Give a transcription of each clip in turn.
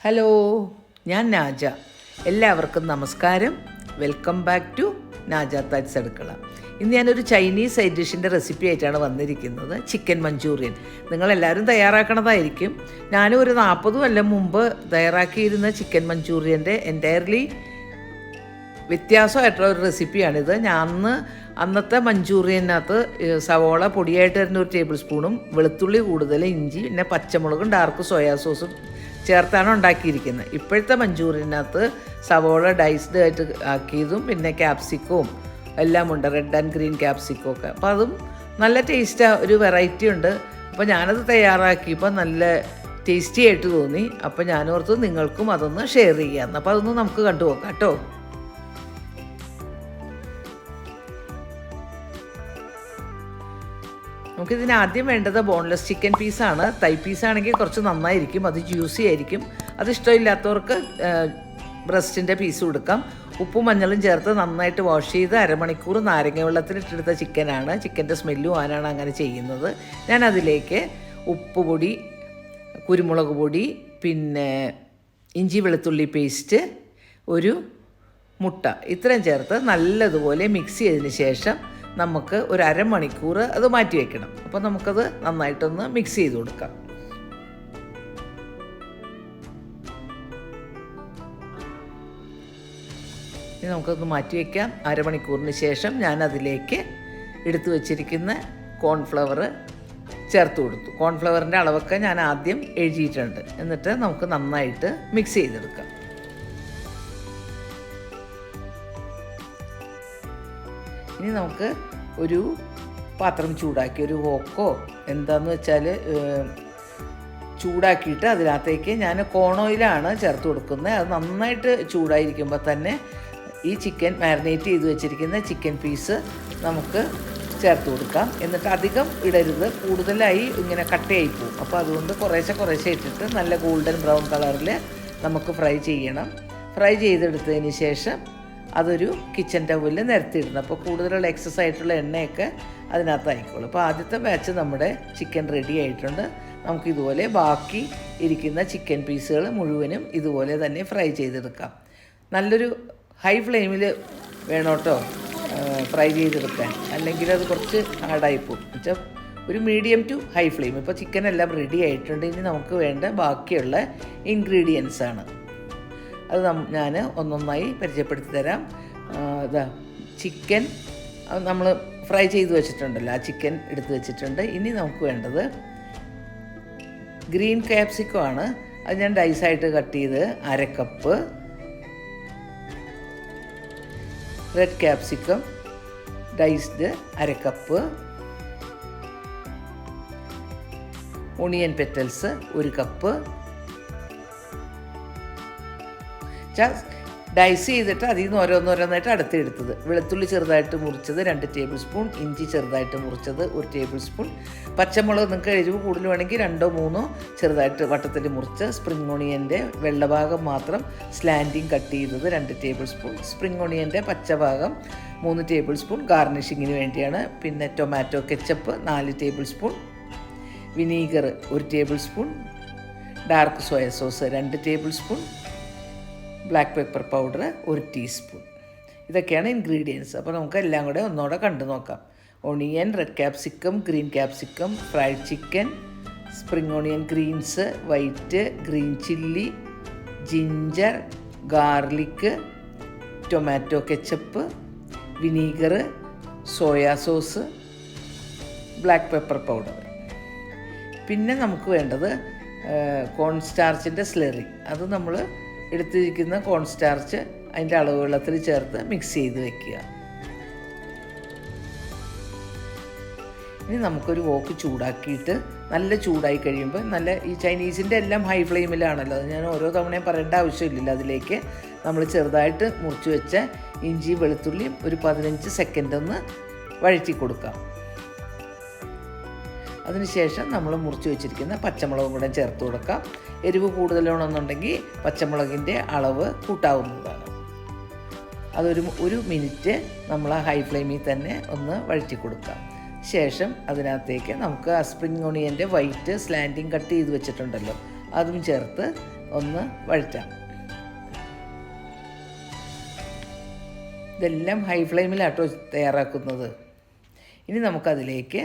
Hello, ഞാൻ നാജ. എല്ലാവർക്കും നമസ്കാരം. വെൽക്കം ബാക്ക് ടു നാജ താറ്റ്സ് അടുക്കള. ഇന്ന് ഞാനൊരു ചൈനീസ് സൈഡ് ഡിഷിൻ്റെ റെസിപ്പി ആയിട്ടാണ് വന്നിരിക്കുന്നത്. ചിക്കൻ മഞ്ചൂറിയൻ. നിങ്ങളെല്ലാവരും തയ്യാറാക്കണതായിരിക്കും. ഞാനും ഒരു 40 കൊല്ലം മുമ്പ് തയ്യാറാക്കിയിരുന്ന ചിക്കൻ മഞ്ചൂറിയൻ്റെ എൻറ്റയർലി വ്യത്യാസമായിട്ടുള്ള ഒരു റെസിപ്പിയാണിത്. അന്നത്തെ മഞ്ചൂറിയനകത്ത് സവോള പൊടിയായിട്ട് വരുന്ന 1 ടേബിൾ സ്പൂണും വെളുത്തുള്ളി കൂടുതൽ, ഇഞ്ചി, പിന്നെ പച്ചമുളകും ഡാർക്ക് സോയാ സോസും ചേർത്താണ് ഉണ്ടാക്കിയിരിക്കുന്നത്. ഇപ്പോഴത്തെ മഞ്ചൂറിയനകത്ത് സവോള ഡൈസ്ഡ് ആയിട്ട് ആക്കിയതും പിന്നെ ക്യാപ്സിക്കവും എല്ലാം ഉണ്ട്, റെഡ് ആൻഡ് ഗ്രീൻ ക്യാപ്സിക്കോ ഒക്കെ. അപ്പോൾ അതും നല്ല ടേസ്റ്റാണ്, ഒരു വെറൈറ്റി ഉണ്ട്. അപ്പോൾ ഞാനത് തയ്യാറാക്കിയപ്പോൾ നല്ല ടേസ്റ്റി ആയിട്ട് തോന്നി. അപ്പോൾ ഞാനോർത്ത് നിങ്ങൾക്കും അതൊന്ന് ഷെയർ ചെയ്യാമെന്ന്. അപ്പോൾ അതൊന്ന് നമുക്ക് കണ്ടു നോക്കാം കേട്ടോ. നമുക്കിതിന് ആദ്യം വേണ്ടത് ബോൺലെസ് ചിക്കൻ പീസാണ്. തൈ പീസാണെങ്കിൽ കുറച്ച് നന്നായിരിക്കും, അത് ജ്യൂസി ആയിരിക്കും. അത് ഇഷ്ടമില്ലാത്തവർക്ക് ബ്രസ്റ്റിൻ്റെ പീസ് കൊടുക്കാം. ഉപ്പും മഞ്ഞളും ചേർത്ത് നന്നായിട്ട് വാഷ് ചെയ്ത് അരമണിക്കൂർ നാരങ്ങ വെള്ളത്തിലിട്ടെടുത്ത ചിക്കനാണ്. ചിക്കൻ്റെ സ്മെല്ല് പോകാനാണ് അങ്ങനെ ചെയ്യുന്നത്. ഞാൻ അതിലേക്ക് ഉപ്പ് പൊടി, കുരുമുളക് പൊടി, പിന്നെ ഇഞ്ചി വെളുത്തുള്ളി പേസ്റ്റ്, ഒരു മുട്ട, ഇത്രയും ചേർത്ത് നല്ലതുപോലെ മിക്സ് ചെയ്തതിന് ശേഷം നമുക്ക് ഒരു അരമണിക്കൂർ അത് മാറ്റി വയ്ക്കണം. അപ്പോൾ നമുക്കത് നന്നായിട്ടൊന്ന് മിക്സ് ചെയ്ത് കൊടുക്കാം. ഇനി നമുക്കതൊന്ന് മാറ്റി വയ്ക്കാം. അരമണിക്കൂറിന് ശേഷം ഞാൻ അതിലേക്ക് എടുത്തു വച്ചിരിക്കുന്ന കോൺഫ്ലവർ ചേർത്ത് കൊടുത്തു. കോൺഫ്ലവറിൻ്റെ അളവൊക്കെ ഞാൻ ആദ്യം എഴുതിയിട്ടുണ്ട്. എന്നിട്ട് നമുക്ക് നന്നായിട്ട് മിക്സ് ചെയ്തെടുക്കാം. ഇനി നമുക്ക് ഒരു പാത്രം ചൂടാക്കി, ഒരു വോക്കോ എന്താന്ന് വെച്ചാൽ ചൂടാക്കിയിട്ട് അതിനകത്തേക്ക് ഞാൻ കോൺ ഓയിലാണ് ചേർത്ത് കൊടുക്കുന്നത്. അത് നന്നായിട്ട് ചൂടായിരിക്കുമ്പോൾ തന്നെ ഈ ചിക്കൻ മാരിനേറ്റ് ചെയ്ത് വെച്ചിരിക്കുന്ന ചിക്കൻ പീസ് നമുക്ക് ചേർത്ത് കൊടുക്കാം. എന്നിട്ട് അധികം ഇടരുത്, കൂടുതലായി ഇങ്ങനെ കട്ടയായി പോകും. അപ്പോൾ അതുകൊണ്ട് കുറേശ്ശെ ഇട്ടിട്ട് നല്ല ഗോൾഡൻ ബ്രൗൺ കളറിൽ നമുക്ക് ഫ്രൈ ചെയ്യണം. ഫ്രൈ ചെയ്തെടുത്തതിന് ശേഷം അതൊരു കിച്ചൻ ടവലിൽ നിരത്തിയിടുന്നു. അപ്പോൾ കൂടുതലുള്ള എക്സസ് ആയിട്ടുള്ള എണ്ണയൊക്കെ അതിനകത്ത് ആയിക്കോളും. അപ്പോൾ ആദ്യത്തെ ബാച്ച് നമ്മുടെ ചിക്കൻ റെഡി ആയിട്ടുണ്ട്. നമുക്കിതുപോലെ ബാക്കി ഇരിക്കുന്ന ചിക്കൻ പീസുകൾ മുഴുവനും ഇതുപോലെ തന്നെ ഫ്രൈ ചെയ്തെടുക്കാം. നല്ലൊരു ഹൈ ഫ്ലെയിമിൽ വേണം കേട്ടോ ഫ്രൈ ചെയ്തെടുക്കാൻ, അല്ലെങ്കിൽ അത് കുറച്ച് ഹാർഡായിപ്പോവും. എന്നുവെച്ചാൽ ഒരു മീഡിയം ടു ഹൈ ഫ്ലെയിം. ഇപ്പോൾ ചിക്കൻ എല്ലാം റെഡി ആയിട്ടുണ്ട്. ഇനി നമുക്ക് വേണ്ട ബാക്കിയുള്ള ഇൻഗ്രീഡിയൻസ് ആണ്. അത് ഞാൻ ഒന്നൊന്നായി പരിചയപ്പെടുത്തി തരാം. ചിക്കൻ നമ്മൾ ഫ്രൈ ചെയ്ത് വെച്ചിട്ടുണ്ടല്ലോ, ആ ചിക്കൻ എടുത്ത് വെച്ചിട്ടുണ്ട്. ഇനി നമുക്ക് വേണ്ടത് ഗ്രീൻ ക്യാപ്സിക്കോ ആണ്. അത് ഞാൻ ഡൈസായിട്ട് കട്ട് ചെയ്ത് 1/2 cup, red capsicum diced 1/2 cup, onion petals 1 cup, dice ചെയ്തിട്ട് അതിൽ നിന്ന് ഓരോന്നോരോന്നായിട്ട് അടുത്തെടുത്തത്. വെളുത്തുള്ളി ചെറുതായിട്ട് മുറിച്ചത് 2 ടേബിൾ സ്പൂൺ, ഇഞ്ചി ചെറുതായിട്ട് മുറിച്ചത് 1 ടേബിൾ സ്പൂൺ, പച്ചമുളക് നിങ്ങൾക്ക് എരിവ് കൂടുതൽ വേണമെങ്കിൽ 2 or 3 ചെറുതായിട്ട് വട്ടത്തിൽ മുറിച്ച്, സ്പ്രിംഗ് ഓണിയൻ്റെ വെള്ളഭാഗം മാത്രം സ്ലാൻഡിങ് കട്ട് ചെയ്തത് 2 ടേബിൾ സ്പൂൺ, സ്പ്രിംഗ് ഓണിയൻ്റെ പച്ചഭാഗം 3 ടേബിൾ സ്പൂൺ ഗാർണിഷിങ്ങിന് വേണ്ടിയാണ്. പിന്നെ tomato ketchup 4 tablespoon, vinegar 1 tablespoon, dark soya sauce 2 tablespoon, black pepper powder 1 teaspoon. ഇതൊക്കെയാണ് ഇൻഗ്രീഡിയൻസ്. അപ്പോൾ നമുക്ക് എല്ലാം കൂടെ ഒന്നുകൂടെ കണ്ടു നോക്കാം. Onion, red capsicum, green capsicum, fried chicken, spring onion greens, white, green chilli, ginger, garlic, tomato ketchup, vinegar, soya sauce, black pepper powder. പിന്നെ നമുക്ക് വേണ്ടത് കോൺ സ്റ്റാർച്ചിൻ്റെ സ്ലറി. അത് നമ്മൾ എടുത്തിരിക്കുന്ന കോൺ സ്റ്റാർച്ച് അതിൻ്റെ അളവ് വെള്ളത്തിൽ ചേർത്ത് മിക്സ് ചെയ്ത് വെക്കുക. ഇനി നമുക്കൊരു വോക്ക് ചൂടാക്കിയിട്ട് നല്ല ചൂടായി കഴിയുമ്പോൾ ഈ ചൈനീസിൻ്റെ എല്ലാം ഹൈ ഫ്ലെയിമിലാണല്ലോ, അത് ഞാൻ ഓരോ തവണയും പറയേണ്ട ആവശ്യമില്ലല്ലോ. അതിലേക്ക് നമ്മൾ ചെറുതായിട്ട് മുറിച്ച് വെച്ച ഇഞ്ചി വെളുത്തുള്ളിയും ഒരു 15 സെക്കൻഡ് ഒന്ന് വഴറ്റി കൊടുക്കാം. അതിനുശേഷം നമ്മൾ മുറിച്ച് വെച്ചിരിക്കുന്ന പച്ചമുളകും കൂടെ ചേർത്ത് കൊടുക്കാം. എരിവ് കൂടുതലാണെന്നുണ്ടെങ്കിൽ പച്ചമുളകിൻ്റെ അളവ് കൂട്ടാവുന്നതാണ്. അതൊരു മിനിറ്റ് നമ്മൾ ആ ഹൈ ഫ്ലെയിമിൽ തന്നെ ഒന്ന് വഴറ്റി കൊടുക്കാം. ശേഷം അതിനകത്തേക്ക് നമുക്ക് ആ സ്പ്രിംഗ് ഓണിയൻ്റെ വൈറ്റ് സ്ലാൻഡിങ് കട്ട് ചെയ്ത് വെച്ചിട്ടുണ്ടല്ലോ അതും ചേർത്ത് ഒന്ന് വഴറ്റാം. ഇതെല്ലാം ഹൈ ഫ്ലെയിമിലാട്ടോ തയ്യാറാക്കുന്നത്. ഇനി നമുക്കതിലേക്ക്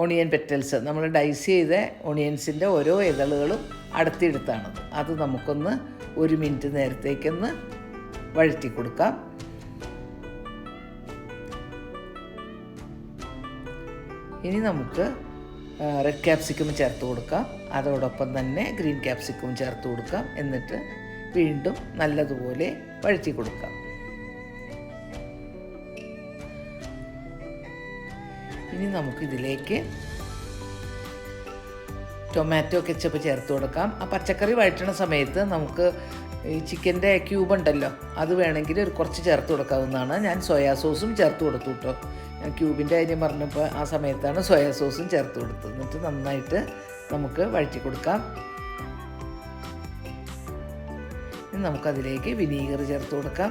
ഓണിയൻ പെറ്റൽസ്, നമ്മൾ ഡൈസ് ചെയ്ത ഓണിയൻസിൻ്റെ ഓരോ ഇതളുകളും അടുത്തെടുത്താണത്. അത് നമുക്കൊന്ന് 1 മിനിറ്റ് നേരത്തേക്കൊന്ന് വഴറ്റി കൊടുക്കാം. ഇനി നമുക്ക് റെഡ് ക്യാപ്സിക്കം ചേർത്ത് കൊടുക്കാം. അതോടൊപ്പം തന്നെ ഗ്രീൻ ക്യാപ്സിക്കം ചേർത്ത് കൊടുക്കാം. എന്നിട്ട് വീണ്ടും നല്ലതുപോലെ വഴറ്റി കൊടുക്കാം. ഇനി നമുക്കിതിലേക്ക് ടൊമാറ്റോ കെച്ചപ്പ് ചേർത്ത് കൊടുക്കാം. ആ പച്ചക്കറി വഴറ്റണ സമയത്ത് നമുക്ക് ഈ ചിക്കൻ്റെ ക്യൂബ് ഉണ്ടല്ലോ, അത് വേണമെങ്കിൽ ഒരു കുറച്ച് ചേർത്ത് കൊടുക്കാവുന്നതാണ്. ഞാൻ സോയാ സോസും ചേർത്ത് കൊടുത്തു കേട്ടോ. ഞാൻ ക്യൂബിൻ്റെ കാര്യം പറഞ്ഞപ്പോൾ ആ സമയത്താണ് സോയാ സോസും ചേർത്ത് കൊടുത്തത്. എന്നിട്ട് നന്നായിട്ട് നമുക്ക് വഴറ്റി കൊടുക്കാം. ഇനി നമുക്കതിലേക്ക് വിനീഗർ ചേർത്ത് കൊടുക്കാം.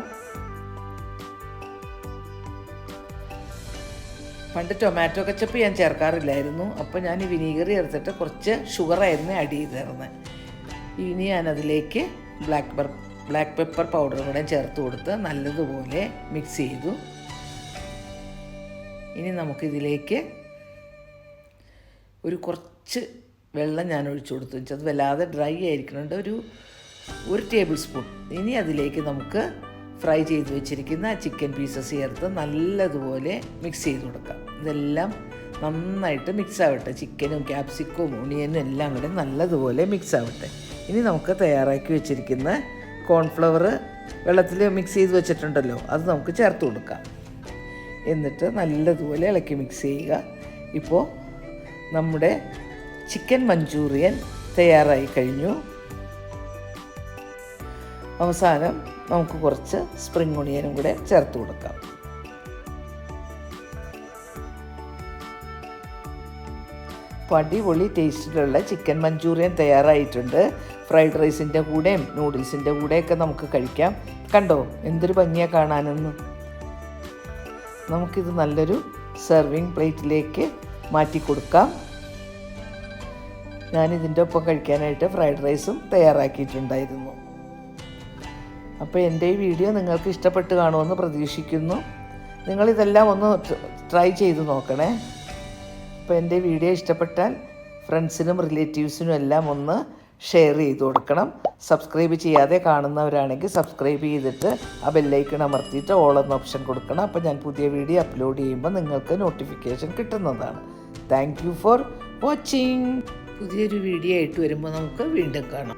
പണ്ട് ടൊമാറ്റോ കെച്ചപ്പ് ഞാൻ ചേർക്കാറില്ലായിരുന്നു. അപ്പോൾ ഞാൻ ഈ വിനീഗർ ചേർത്തിട്ട് കുറച്ച് ഷുഗറായിരുന്നു ആഡ് ചെയ്തിരുന്നത്. ഇനി ഞാനതിലേക്ക് ബ്ലാക്ക് പെപ്പർ പൗഡറും കൂടെ ചേർത്ത് കൊടുത്ത് നല്ലതുപോലെ മിക്സ് ചെയ്തു. ഇനി നമുക്കിതിലേക്ക് കുറച്ച് വെള്ളം ഞാൻ ഒഴിച്ചു കൊടുത്തു. അത് വല്ലാതെ ഡ്രൈ ആയിരിക്കുന്നുണ്ട്. ഒരു ടേബിൾ സ്പൂൺ. ഇനി അതിലേക്ക് നമുക്ക് ഫ്രൈ ചെയ്ത് വെച്ചിരിക്കുന്ന ചിക്കൻ പീസസ് ചേർത്ത് നല്ലതുപോലെ മിക്സ് ചെയ്ത് കൊടുക്കാം. ഇതെല്ലാം നന്നായിട്ട് മിക്സ് ആവട്ടെ. ചിക്കനും ക്യാപ്സിക്കവും ഓണിയനും എല്ലാം കൂടെ നല്ലതുപോലെ മിക്സ് ആവട്ടെ. ഇനി നമുക്ക് തയ്യാറാക്കി വെച്ചിരിക്കുന്ന കോൺഫ്ലവർ വെള്ളത്തിൽ മിക്സ് ചെയ്ത് വെച്ചിട്ടുണ്ടല്ലോ, അത് നമുക്ക് ചേർത്ത് കൊടുക്കാം. എന്നിട്ട് നല്ലതുപോലെ ഇളക്കി മിക്സ് ചെയ്യുക. ഇപ്പോൾ നമ്മുടെ ചിക്കൻ മഞ്ചൂറിയൻ തയ്യാറായി കഴിഞ്ഞു. അവസാനം നമുക്ക് കുറച്ച് സ്പ്രിംഗ് ഒണിയനും കൂടെ ചേർത്ത് കൊടുക്കാം. അടിപൊളി ടേസ്റ്റിലുള്ള ചിക്കൻ മഞ്ചൂറിയൻ തയ്യാറായിട്ടുണ്ട്. ഫ്രൈഡ് റൈസിൻ്റെ കൂടെയും നൂഡിൽസിൻ്റെ കൂടെയൊക്കെ നമുക്ക് കഴിക്കാം. കണ്ടോ എന്തൊരു ഭംഗിയാണ് കാണാനെന്ന്. നമുക്കിത് നല്ലൊരു സെർവിങ് പ്ലേറ്റിലേക്ക് മാറ്റി കൊടുക്കാം. ഞാനിതിൻ്റെ ഒപ്പം കഴിക്കാനായിട്ട് ഫ്രൈഡ് റൈസും തയ്യാറാക്കിയിട്ടുണ്ടായിരുന്നു. അപ്പോൾ എൻ്റെ ഈ വീഡിയോ നിങ്ങൾക്ക് ഇഷ്ടപ്പെട്ട് കാണുമെന്ന് പ്രതീക്ഷിക്കുന്നു. നിങ്ങളിതെല്ലാം ഒന്ന് ട്രൈ ചെയ്ത് നോക്കണേ. അപ്പോൾ എൻ്റെ വീഡിയോ ഇഷ്ടപ്പെട്ടാൽ ഫ്രണ്ട്സിനും റിലേറ്റീവ്സിനും എല്ലാം ഒന്ന് ഷെയർ ചെയ്ത് കൊടുക്കണം. സബ്സ്ക്രൈബ് ചെയ്യാതെ കാണുന്നവരാണെങ്കിൽ സബ്സ്ക്രൈബ് ചെയ്തിട്ട് ആ ബെല്ലൈക്കൺ അമർത്തിയിട്ട് ഓൾ എന്ന ഓപ്ഷൻ കൊടുക്കണം. അപ്പോൾ ഞാൻ പുതിയ വീഡിയോ അപ്ലോഡ് ചെയ്യുമ്പോൾ നിങ്ങൾക്ക് നോട്ടിഫിക്കേഷൻ കിട്ടുന്നതാണ്. Thank you for watching. പുതിയൊരു വീഡിയോ ആയിട്ട് വരുമ്പോൾ നമുക്ക് വീണ്ടും കാണാം.